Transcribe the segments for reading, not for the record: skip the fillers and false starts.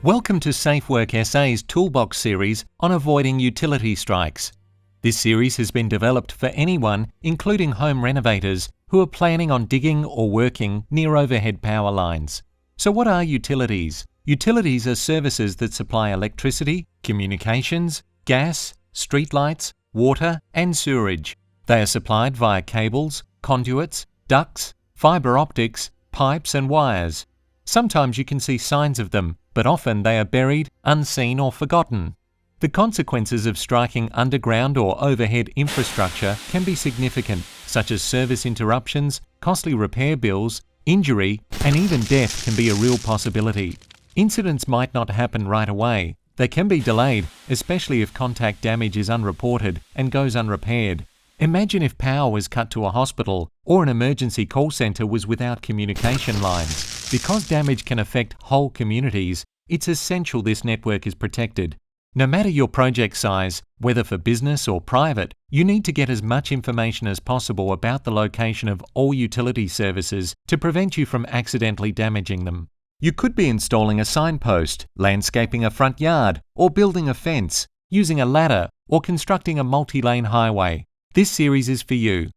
Welcome to SafeWork SA's Toolbox series on avoiding utility strikes. This series has been developed for anyone, including home renovators, who are planning on digging or working near overhead power lines. So what are utilities? Utilities are services that supply electricity, communications, gas, streetlights, water and sewerage. They are supplied via cables, conduits, ducts, fibre optics, pipes and wires. Sometimes you can see signs of them, but often they are buried, unseen or forgotten. The consequences of striking underground or overhead infrastructure can be significant, such as service interruptions, costly repair bills, injury, and even death can be a real possibility. Incidents might not happen right away. They can be delayed, especially if contact damage is unreported and goes unrepaired. Imagine if power was cut to a hospital or an emergency call centre was without communication lines. Because damage can affect whole communities, it's essential this network is protected. No matter your project size, whether for business or private, you need to get as much information as possible about the location of all utility services to prevent you from accidentally damaging them. You could be installing a signpost, landscaping a front yard, or building a fence, using a ladder, or constructing a multi-lane highway. This series is for you.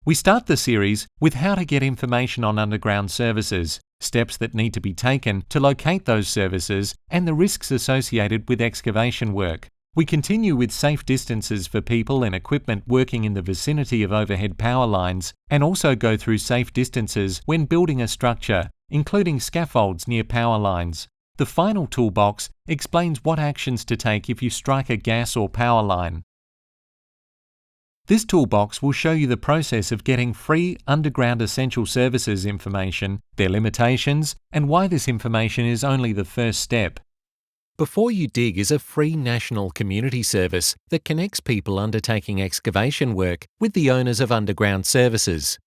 We start the series with how to get information on underground services, steps that need to be taken to locate those services, and the risks associated with excavation work. We continue with safe distances for people and equipment working in the vicinity of overhead power lines, and also go through safe distances when building a structure, including scaffolds near power lines. The final toolbox explains what actions to take if you strike a gas or power line. This toolbox will show you the process of getting free underground essential services information, their limitations, and why this information is only the first step. Before You Dig is a free national community service that connects people undertaking excavation work with the owners of underground services.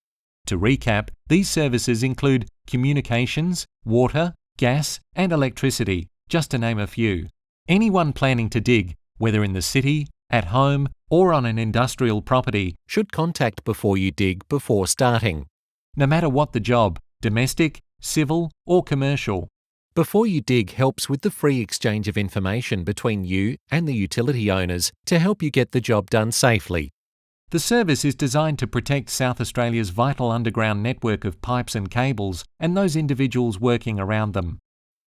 To recap, these services include communications, water, gas, and electricity, just to name a few. Anyone planning to dig, whether in the city, at home, or on an industrial property, should contact Before You Dig before starting. No matter what the job, domestic, civil, or commercial. Before You Dig helps with the free exchange of information between you and the utility owners to help you get the job done safely. The service is designed to protect South Australia's vital underground network of pipes and cables and those individuals working around them.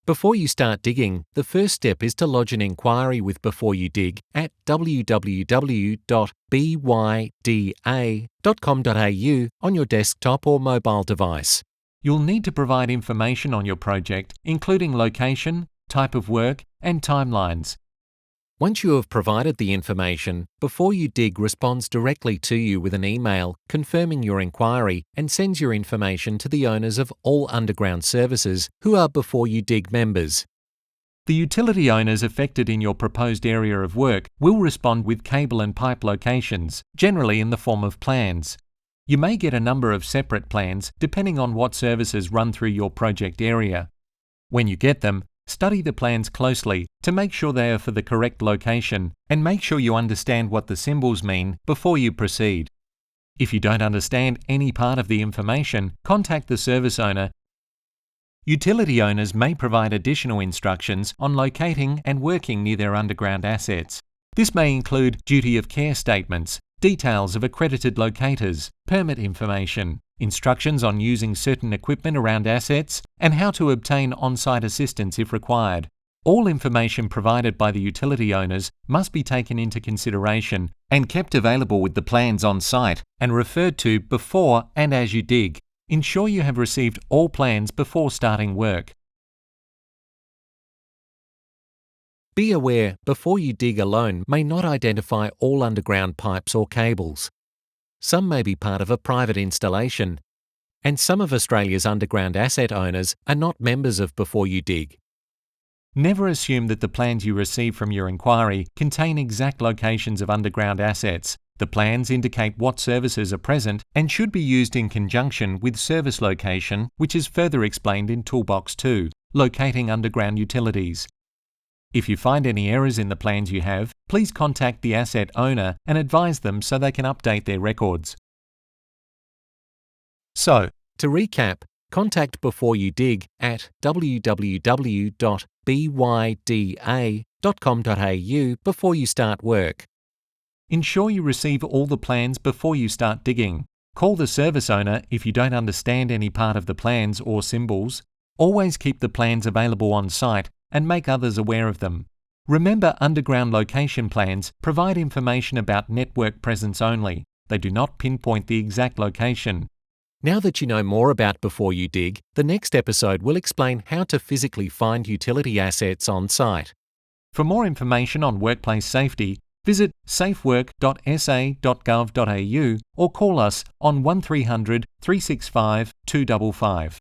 Before you start digging, the first step is to lodge an inquiry with Before You Dig at www.byda.com.au on your desktop or mobile device. You'll need to provide information on your project, including location, type of work, and timelines. Once you have provided the information, Before You Dig responds directly to you with an email confirming your inquiry and sends your information to the owners of all underground services who are Before You Dig members. The utility owners affected in your proposed area of work will respond with cable and pipe locations, generally in the form of plans. You may get a number of separate plans depending on what services run through your project area. When you get them, study the plans closely to make sure they are for the correct location and make sure you understand what the symbols mean before you proceed. If you don't understand any part of the information, contact the service owner. Utility owners may provide additional instructions on locating and working near their underground assets. This may include duty of care statements, details of accredited locators, permit information, instructions on using certain equipment around assets, and how to obtain on-site assistance if required. All information provided by the utility owners must be taken into consideration and kept available with the plans on site and referred to before and as you dig. Ensure you have received all plans before starting work. Be aware, Before You Dig alone may not identify all underground pipes or cables. Some may be part of a private installation, and some of Australia's underground asset owners are not members of Before You Dig. Never assume that the plans you receive from your inquiry contain exact locations of underground assets. The plans indicate what services are present and should be used in conjunction with service location, which is further explained in Toolbox 2, Locating Underground Utilities. If you find any errors in the plans you have, please contact the asset owner and advise them so they can update their records. So, to recap, contact Before You Dig at www.byda.com.au byda.com.au before you start work. Ensure you receive all the plans before you start digging. Call the service owner if you don't understand any part of the plans or symbols. Always keep the plans available on site and make others aware of them. Remember, underground location plans provide information about network presence only. They do not pinpoint the exact location. Now that you know more about Before You Dig, the next episode will explain how to physically find utility assets on site. For more information on workplace safety, visit safework.sa.gov.au or call us on 1300 365 255.